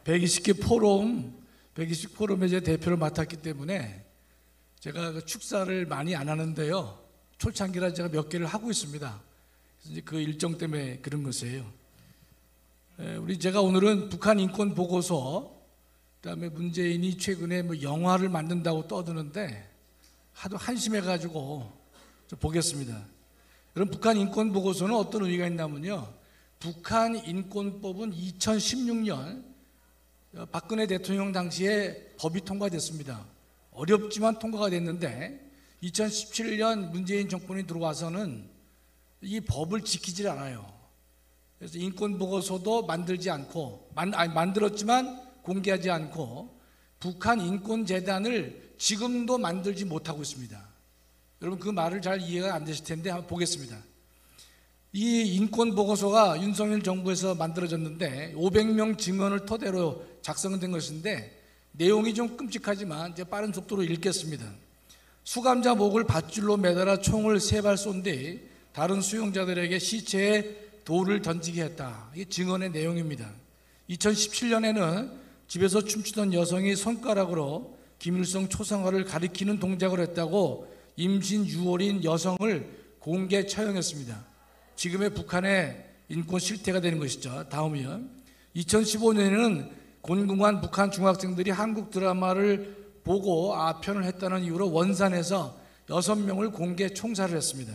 120개 포럼, 120 포럼의 제 대표를 맡았기 때문에 제가 그 축사를 많이 안 하는데요. 초창기라 제가 몇 개를 하고 있습니다. 그래서 이제 그 일정 때문에 그런 것이에요. 제가 오늘은 북한 인권 보고서, 그다음에 문재인이 최근에 뭐 영화를 만든다고 떠드는데 하도 한심해가지고 좀 보겠습니다. 그럼 북한 인권 보고서는 어떤 의미가 있냐면요. 북한 인권법은 2016년 박근혜 대통령 당시에 법이 통과됐습니다. 어렵지만 통과가 됐는데 2017년 문재인 정권이 들어와서는 이 법을 지키질 않아요. 그래서 인권보고서도 만들지 않고 만들었지만 공개하지 않고 북한 인권재단을 지금도 만들지 못하고 있습니다. 여러분 그 말을 잘 이해가 안 되실 텐데 한번 보겠습니다. 이 인권보고서가 윤석열 정부에서 만들어졌는데 500명 증언을 토대로 작성된 것인데 내용이 좀 끔찍하지만 이제 빠른 속도로 읽겠습니다. 수감자 목을 밧줄로 매달아 총을 3발 쏜 뒤 다른 수용자들에게 시체에 돌을 던지게 했다. 이게 증언의 내용입니다. 2017년에는 집에서 춤추던 여성이 손가락으로 김일성 초상화를 가리키는 동작을 했다고 임신 6월인 여성을 공개 처형했습니다. 지금의 북한의 인권 실태가 되는 것이죠. 다음이요. 2015년에는 곤궁한 북한 중학생들이 한국 드라마를 보고 아편을 했다는 이유로 원산에서 6명을 공개 총살을 했습니다.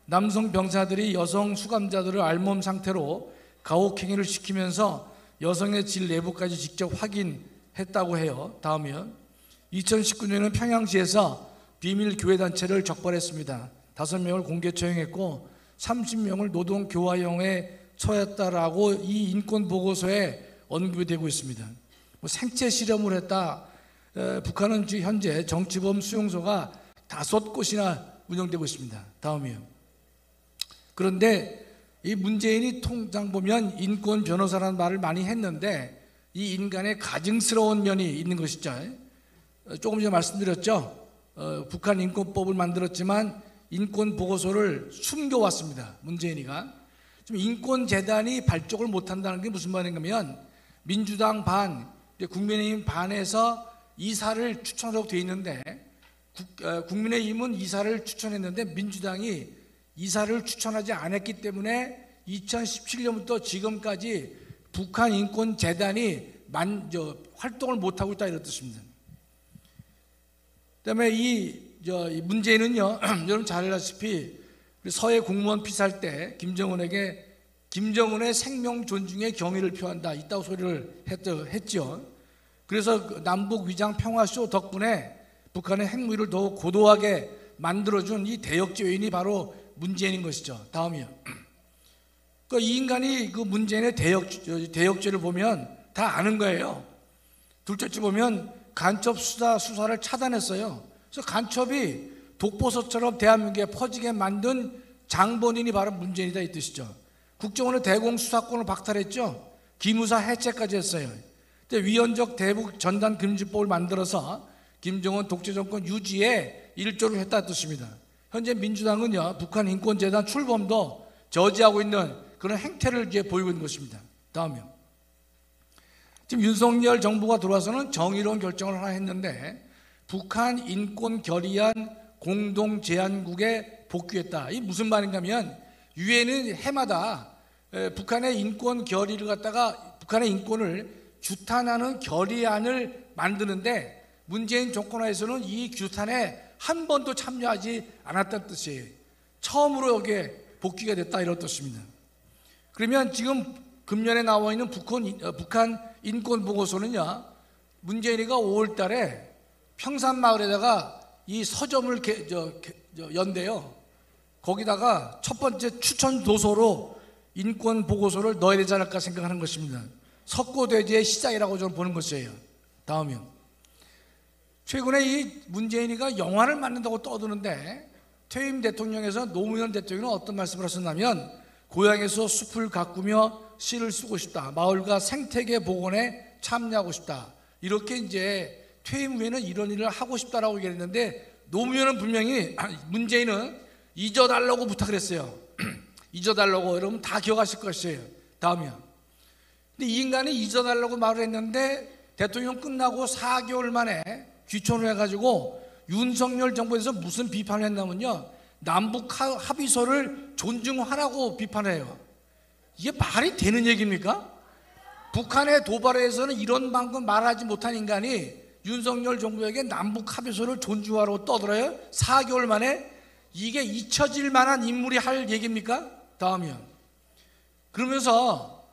남성 병사들이 여성 수감자들을 알몸 상태로 가혹행위를 시키면서 여성의 질 내부까지 직접 확인했다고 해요. 다음이요. 2019년에는 평양시에서 비밀 교회단체를 적발했습니다. 5명을 공개 처형했고 30명을 노동교화형에 처했다라고 이 인권보고서에 언급이 되고 있습니다. 생체 실험을 했다. 북한은 현재 정치범 수용소가 5곳이나 운영되고 있습니다. 다음이요. 그런데 이 문재인이 통장 보면 인권 변호사라는 말을 많이 했는데 이 인간의 가증스러운 면이 있는 것이죠. 조금 전에 말씀드렸죠. 북한 인권법을 만들었지만 인권 보고서를 숨겨왔습니다. 문재인이가. 지금 인권재단이 발족을 못한다는 게 무슨 말인가면 민주당 반, 국민의힘 반에서 이사를 추천하라고 되어 있는데 국민의힘은 이사를 추천했는데 민주당이 이사를 추천하지 않았기 때문에 2017년부터 지금까지 북한 인권재단이 활동을 못하고 있다 이런 뜻입니다. 그다음에 이 문재인은요, 여러분 잘 알다시피 서해 공무원 피살 때 김정은의 생명 존중에 경의를 표한다 있다고 소리를 했죠. 그래서 남북 위장 평화쇼 덕분에 북한의 핵무기를 더욱 고도하게 만들어준 이 대역죄 요인이 바로 문재인인 것이죠. 다음이요. 이 인간이 그 문재인의 대역죄를 보면 다 아는 거예요. 둘째째 보면 간첩 수사를 차단했어요. 그래서 간첩이 독보서처럼 대한민국에 퍼지게 만든 장본인이 바로 문재인이다 이 뜻이죠. 국정원의 대공수사권을 박탈했죠. 기무사 해체까지 했어요. 근데 위헌적 대북 전단 금지법을 만들어서 김정은 독재정권 유지에 일조를 했다는 뜻입니다. 현재 민주당은요, 북한 인권재단 출범도 저지하고 있는 그런 행태를 이제 보이고 있는 것입니다. 다음이요. 지금 윤석열 정부가 들어와서는 정의로운 결정을 하나 했는데 북한 인권 결의안 공동제안국에 복귀했다. 이 무슨 말인가 하면 유엔은 해마다 북한의 인권 결의를 갖다가 북한의 인권을 규탄하는 결의안을 만드는데 문재인 정권하에서는 이 규탄에 한 번도 참여하지 않았다는 뜻이에요. 처음으로 여기에 복귀가 됐다 이런 뜻입니다. 그러면 지금 금년에 나와 있는 북한 인권 보고서는요, 문재인이가 5월 달에 평산마을에다가 이 서점을 연대요. 거기다가 첫 번째 추천 도서로 인권 보고서를 넣어야 되지 않을까 생각하는 것입니다. 석고대제의 시작이라고 저는 보는 것이에요. 다음이요. 최근에 이 문재인이가 영화를 만든다고 떠드는데 퇴임 대통령에서 노무현 대통령은 어떤 말씀을 하셨냐면 고향에서 숲을 가꾸며 시를 쓰고 싶다. 마을과 생태계 복원에 참여하고 싶다. 이렇게 이제 퇴임 후에는 이런 일을 하고 싶다라고 얘기했는데 노무현은 분명히 문재인은 잊어달라고 부탁을 했어요. 잊어달라고. 여러분 다 기억하실 것이에요. 다음이요. 근데 이 인간이 잊어달라고 말을 했는데 대통령 끝나고 4개월 만에 귀촌을 해가지고 윤석열 정부에 대해서 무슨 비판을 했냐면요, 남북 합의서를 존중하라고 비판해요. 이게 말이 되는 얘기입니까? 북한의 도발에 대해서는 이런 방금 말하지 못한 인간이 윤석열 정부에게 남북 합의서를 존중하라고 떠들어요? 4개월 만에? 이게 잊혀질 만한 인물이 할 얘기입니까? 다음이요. 그러면서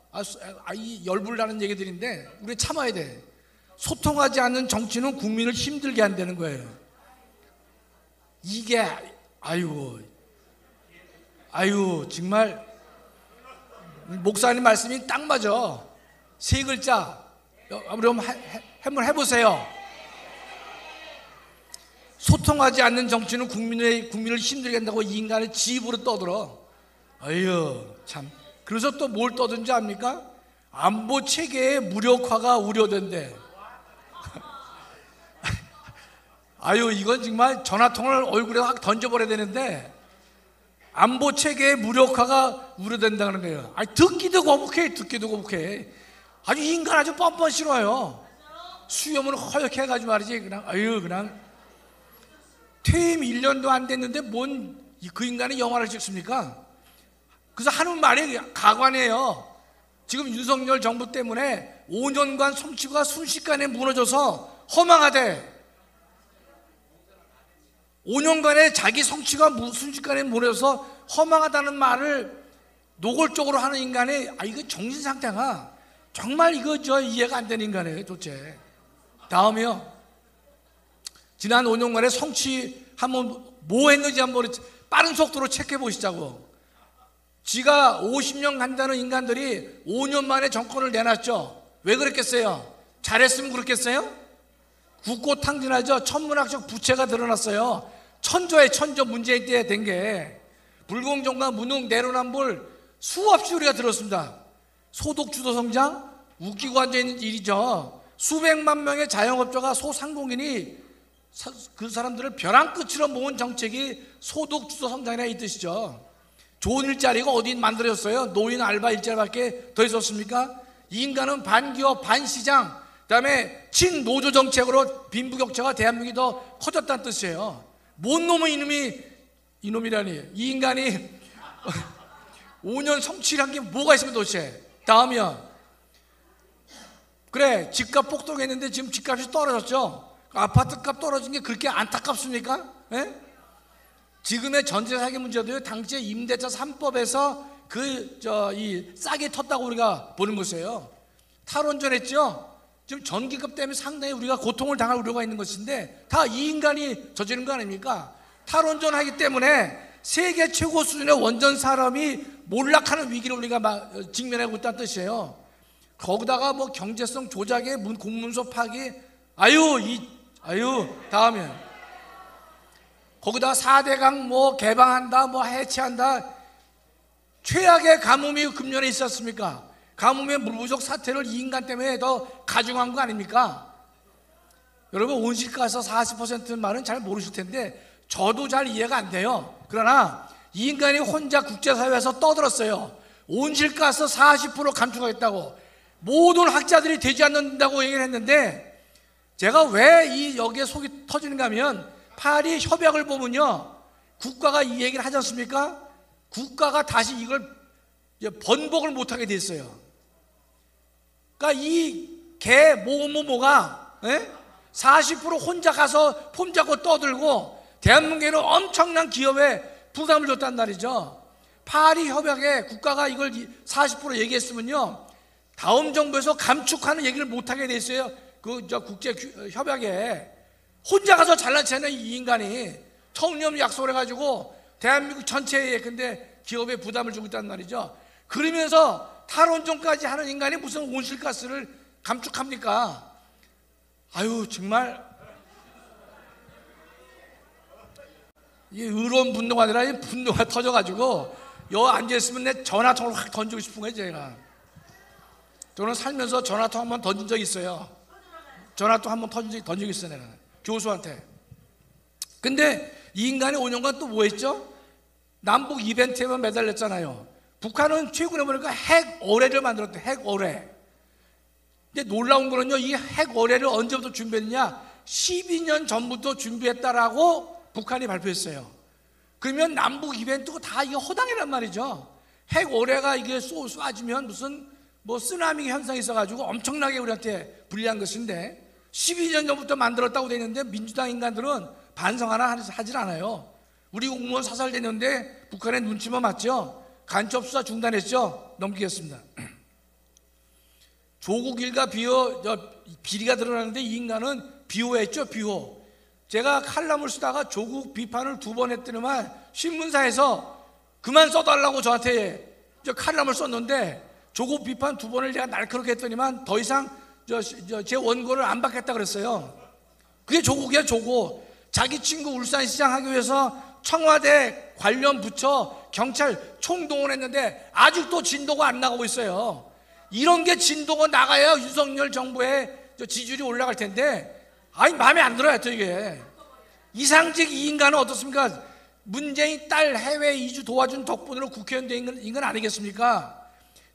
이 열불나는 얘기들인데 우리 참아야 돼. 소통하지 않는 정치는 국민을 힘들게 한다는 거예요. 이게 아유 정말 목사님 말씀이 딱 맞아. 세 글자 한번 해보세요. 소통하지 않는 정치는 국민을 힘들게 한다고 이 인간의 지입으로 떠들어. 아유 참. 그래서 또 뭘 떠든지 압니까? 안보 체계의 무력화가 우려된대. 아유 이건 정말 전화통화를 얼굴에 확 던져버려야 되는데 안보 체계의 무력화가 우려된다는 거예요. 듣기도 거북해. 아주 인간 아주 뻔뻔 싫어요. 수염은 허옇게 해가지고 말이지. 그냥 퇴임 1년도 안 됐는데 뭔 그 인간이 영화를 찍습니까? 그래서 하는 말이 가관이에요. 지금 윤석열 정부 때문에 5년간 성취가 순식간에 무너져서 허망하대. 5년간의 자기 성취가 순식간에 무너져서 허망하다는 말을 노골적으로 하는 인간이 이거 정신 상태가 정말 이거 이해가 안 되는 인간이에요 도대체. 다음이요. 지난 5년간의 성취 한번 뭐 했는지 한번 빠른 속도로 체크해 보시자고. 지가 50년 간다는 인간들이 5년 만에 정권을 내놨죠. 왜 그랬겠어요? 잘했으면 그렇겠어요? 국고탕진하죠. 천문학적 부채가 드러났어요. 천조에 천조 문재인 때 된 게 불공정과 무능 내로남불 수없이 우리가 들었습니다. 소득주도 성장 웃기고 앉아있는 일이죠. 수백만 명의 자영업자가 소상공인이 그 사람들을 벼랑 끝으로 모은 정책이 소득주도 성장이라 이 뜻이죠. 좋은 일자리가 어디 만들어졌어요? 노인 알바 일자리밖에 더 있었습니까? 이 인간은 반기업 반시장 그다음에 친노조 정책으로 빈부격차가 대한민국이 더 커졌다는 뜻이에요. 뭔 놈의 이놈이라니. 이 인간이 5년 성취한 게 뭐가 있으면 도대체. 다음이요. 그래 집값 폭등했는데 지금 집값이 떨어졌죠. 아파트값 떨어진 게 그렇게 안타깝습니까? 예? 지금의 전세 사기 문제도요. 당시에 임대차 3법에서 싸게 텄다고 우리가 보는 것이에요. 탈원전했죠. 지금 전기급 때문에 상당히 우리가 고통을 당할 우려가 있는 것인데 다 이 인간이 저지른 거 아닙니까? 탈원전하기 때문에 세계 최고 수준의 원전 산업이 몰락하는 위기를 우리가 직면하고 있다는 뜻이에요. 거기다가 뭐 경제성 조작에 공문서 파기 다음에 거기다 4대강 개방한다 해체한다. 최악의 가뭄이 금년에 있었습니까? 가뭄의 물 부족 사태를 이 인간 때문에 더 가중한 거 아닙니까? 여러분 온실가스 40%는 말은 잘 모르실 텐데 저도 잘 이해가 안 돼요. 그러나 이 인간이 혼자 국제사회에서 떠들었어요. 온실가스 40% 감축하겠다고. 모든 학자들이 되지 않는다고 얘기를 했는데 제가 왜 여기에 속이 터지는가 하면 파리 협약을 보면요. 국가가 이 얘기를 하지 않습니까? 국가가 다시 이걸 번복을 못하게 돼 있어요. 그러니까 이 개 뭐가 40% 혼자 가서 폼 잡고 떠들고 대한민국에는 엄청난 기업에 부담을 줬단 말이죠. 파리 협약에 국가가 이걸 40% 얘기했으면요. 다음 정부에서 감축하는 얘기를 못하게 돼 있어요. 국제 협약에. 혼자 가서 잘난 체는 이 인간이 청렴 약속을 해가지고 대한민국 전체에 근데 기업에 부담을 주고 있단 말이죠. 그러면서 탈원전까지 하는 인간이 무슨 온실가스를 감축합니까? 정말 이게 의로운 분노가 아니라 분노가 터져가지고 여기 앉아있으면 내 전화통을 확 던지고 싶은 거예요. 제가 저는 살면서 전화통 한번 던진 적이 있어요. 전화통 한번 던진 적이 있어요. 내가 교수한테. 근데 이 인간이 5년간 또 뭐 했죠? 남북 이벤트에만 매달렸잖아요. 북한은 최근에 보니까 핵 어뢰를 만들었대. 핵 어뢰. 근데 놀라운 거는요, 이 핵어뢰를 언제부터 준비했느냐? 12년 전부터 준비했다라고 북한이 발표했어요. 그러면 남북 이벤트가 다 이게 허당이란 말이죠. 핵어뢰가 이게 쏘아지면 무슨 뭐 쓰나미 현상이 있어가지고 엄청나게 우리한테 불리한 것인데 12년 전부터 만들었다고 되어 있는데 민주당 인간들은 반성 하나 하질 않아요. 우리 공무원 사살됐는데 북한의 눈치만 맞죠. 간첩 수사 중단했죠. 넘기겠습니다. 조국 일가 비리가 드러나는데 이 인간은 비호했죠. 비호. 제가 칼럼을 쓰다가 조국 비판을 2번 했더니만 신문사에서 그만 써달라고 저한테 칼럼을 썼는데 조국 비판 2번을 제가 날카롭게 했더니만 더 이상 제 원고를 안 받겠다 그랬어요. 그게 조국이야. 조국. 자기 친구 울산시장 하기 위해서 청와대 관련 부처 경찰 총동원했는데 아직도 진도가 안 나가고 있어요. 이런 게 진도가 나가야 윤석열 정부의 지지율이 올라갈 텐데 아니 마음에 안 들어요. 또 이게 이상직 이 인간은 어떻습니까? 문재인 딸 해외 이주 도와준 덕분으로 국회의원 된 인간 아니겠습니까?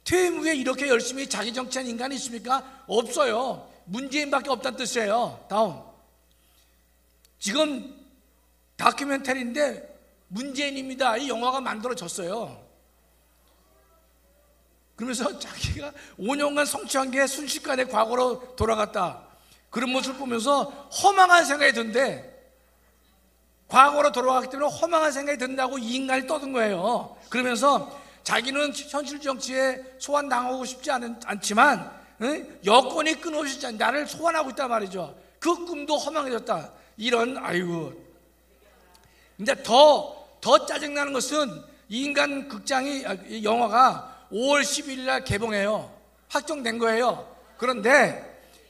퇴임 후에 이렇게 열심히 자기 정치한 인간이 있습니까? 없어요. 문재인밖에 없다는 뜻이에요. 다음. 지금 다큐멘터리인데 문재인입니다. 이 영화가 만들어졌어요. 그러면서 자기가 5년간 성취한 게 순식간에 과거로 돌아갔다. 그런 모습을 보면서 허망한 생각이 든대. 과거로 돌아갔기 때문에 허망한 생각이 든다고 이 인간이 떠든 거예요. 그러면서 자기는 현실 정치에 소환당하고 싶지 않지만 여권이 끊어지지 않 나를 소환하고 있단 말이죠. 그 꿈도 허망해졌다. 이런 아이고. 근데 더 짜증나는 것은 이 인간 이 영화가 5월 10일 날 개봉해요. 확정된 거예요. 그런데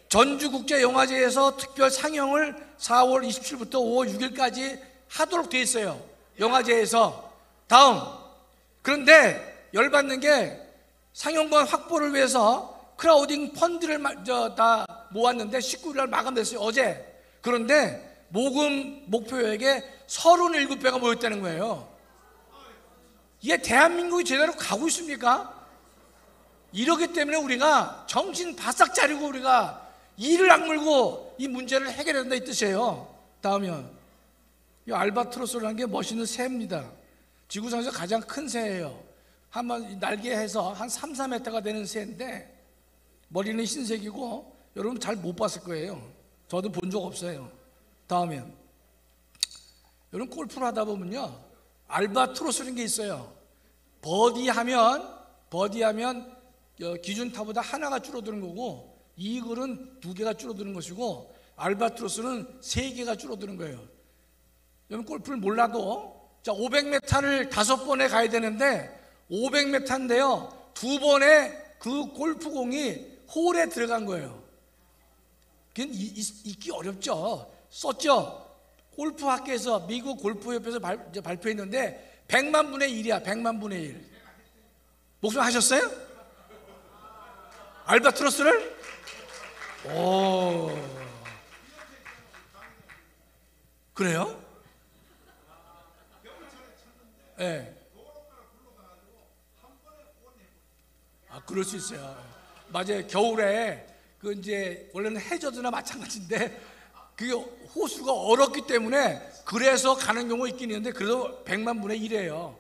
전주국제영화제에서 특별 상영을 4월 27일부터 5월 6일까지 하도록 돼 있어요. 영화제에서. 다음. 그런데 열받는 게 상영관 확보를 위해서 크라우딩 펀드를 다 모았는데 19일 날 마감됐어요. 어제. 그런데 모금 목표액에 37배가 모였다는 거예요. 이게 대한민국이 제대로 가고 있습니까? 이러기 때문에 우리가 정신 바싹 차리고 우리가 이를 악물고 이 문제를 해결해야 된다 이 뜻이에요. 다음이요. 이 알바트로스라는 게 멋있는 새입니다. 지구상에서 가장 큰 새예요. 한번 날개해서 한 3, 4m가 되는 새인데 머리는 흰색이고 여러분 잘 못 봤을 거예요. 저도 본 적 없어요. 다음이요. 여러분 골프를 하다 보면요 알바트로스라는 게 있어요. 버디하면 기준 타보다 하나가 줄어드는 거고 이글은 2개가 줄어드는 것이고 알바트로스는 3개가 줄어드는 거예요. 여러분 골프를 몰라도 자 500m를 5번에 가야 되는데 500m인데요 2번에 그 골프공이 홀에 들어간 거예요. 그건 잊기 어렵죠. 썼죠. 골프 학회에서 미국 골프협회에서 발표했는데 100만 분의 1이야. 100만 분의 1. 목숨 하셨어요? 알바트로스를? 오. 그래요? 예. 네. 아, 그럴 수 있어요. 맞아요. 겨울에 그 이제 원래는 해저드나 마찬가지인데 그게 호수가 얼었기 때문에 그래서 가는 경우가 있긴 있는데 그래도 100만 분의 1이에요.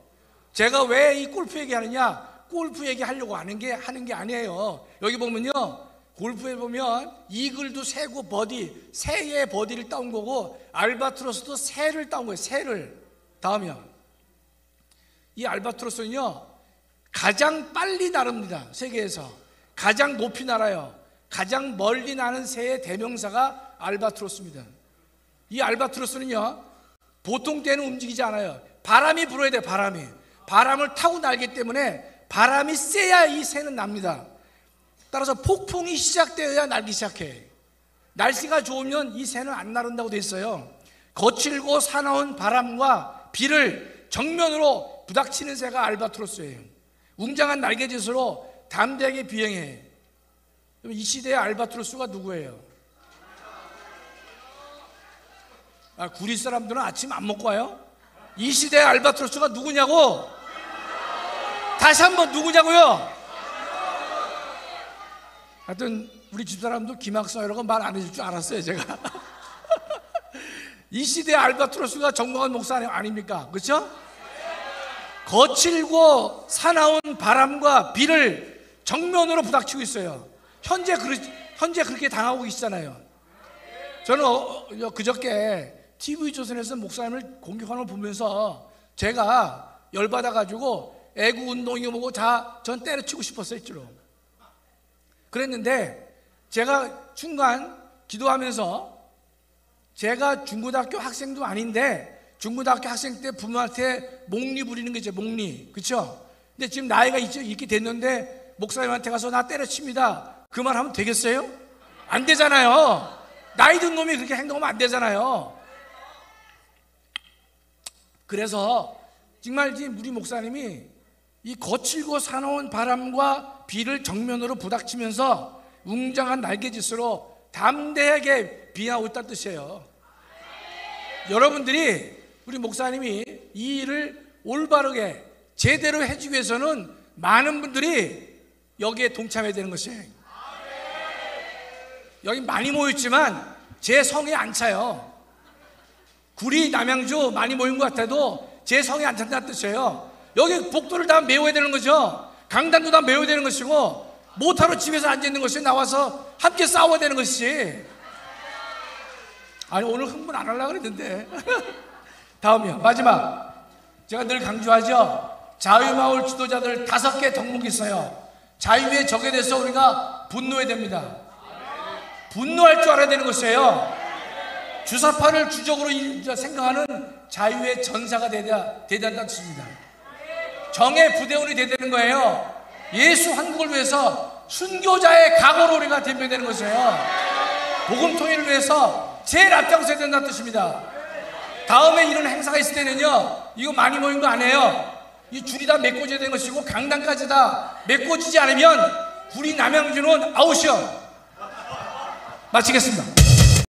제가 왜 이 골프 얘기하느냐? 골프 얘기하려고 하는 게 아니에요. 여기 보면요. 골프에 보면 이글도 새고 새의 버디를 따온 거고 알바트로스도 새를 따온 거예요. 새를. 다음이요. 이 알바트로스는요. 가장 빨리 나릅니다. 세계에서. 가장 높이 날아요. 가장 멀리 나는 새의 대명사가 알바트로스입니다. 이 알바트로스는요 보통 때는 움직이지 않아요. 바람이 불어야 돼요. 바람을 타고 날기 때문에 바람이 세야 이 새는 납니다. 따라서 폭풍이 시작되어야 날기 시작해. 날씨가 좋으면 이 새는 안 나른다고 돼 있어요. 거칠고 사나운 바람과 비를 정면으로 부닥치는 새가 알바트로스예요. 웅장한 날개짓으로 담대하게 비행해. 이 시대의 알바트로스가 누구예요? 구리 사람들은 아침 안 먹고 와요? 이 시대의 알바트로스가 누구냐고? 다시 한번 누구냐고요? 하여튼 우리 집사람도 김학성이라고 말 안 해줄 줄 알았어요, 제가. 이 시대의 알바트로스가 정광훈 목사님 아닙니까? 그렇죠? 거칠고 사나운 바람과 비를 정면으로 부닥치고 있어요. 현재 그렇게 당하고 계시잖아요. 저는 그저께 TV조선에서 목사님을 공격하는 걸 보면서 제가 열받아가지고 애국운동이 뭐고 전 때려치고 싶었어요, 실제로. 그랬는데 제가 중간 기도하면서 제가 중고등학교 학생도 아닌데 중고등학교 학생 때 부모한테 목리 부리는 거죠, 목리. 그렇죠? 근데 지금 나이가 이렇게 됐는데 목사님한테 가서 나 때려칩니다, 그 말 하면 되겠어요? 안 되잖아요. 나이 든 놈이 그렇게 행동하면 안 되잖아요. 그래서 정말 우리 목사님이 이 거칠고 사나운 바람과 비를 정면으로 부닥치면서 웅장한 날개짓으로 담대하게 비하고 있다는 뜻이에요. 여러분들이 우리 목사님이 이 일을 올바르게 제대로 해주기 위해서는 많은 분들이 여기에 동참해야 되는 것이에요. 여기 많이 모였지만 제 성에 안 차요. 구리, 남양주 많이 모인 것 같아도 제 성에 안 찬다는 뜻이에요. 여기 복도를 다 메워야 되는 거죠. 강단도 다 메워야 되는 것이고 못하러 집에서 앉아있는 것이 나와서 함께 싸워야 되는 것이지. 아니, 오늘 흥분 안 하려고 그랬는데. 다음이요, 마지막. 제가 늘 강조하죠. 자유마을 지도자들 5개 덕목이 있어요. 자유의 적에 대해서 우리가 분노해야 됩니다. 분노할 줄 알아야 되는 것이에요. 주사파를 주적으로 생각하는 자유의 전사가 되어야 된다는 뜻입니다. 정의 부대원이 되야 되는 거예요. 예수 한국을 위해서 순교자의 각오로 우리가 대표되는 것이에요. 복음 통일을 위해서 제일 앞장서야 된다는 뜻입니다. 다음에 이런 행사가 있을 때는요, 이거 많이 모인 거 아니에요. 이 줄이 다 메꿔져야 되는 것이고 강당까지 다 메꿔지지 않으면 구리 남양주는 아웃이요. 마치겠습니다.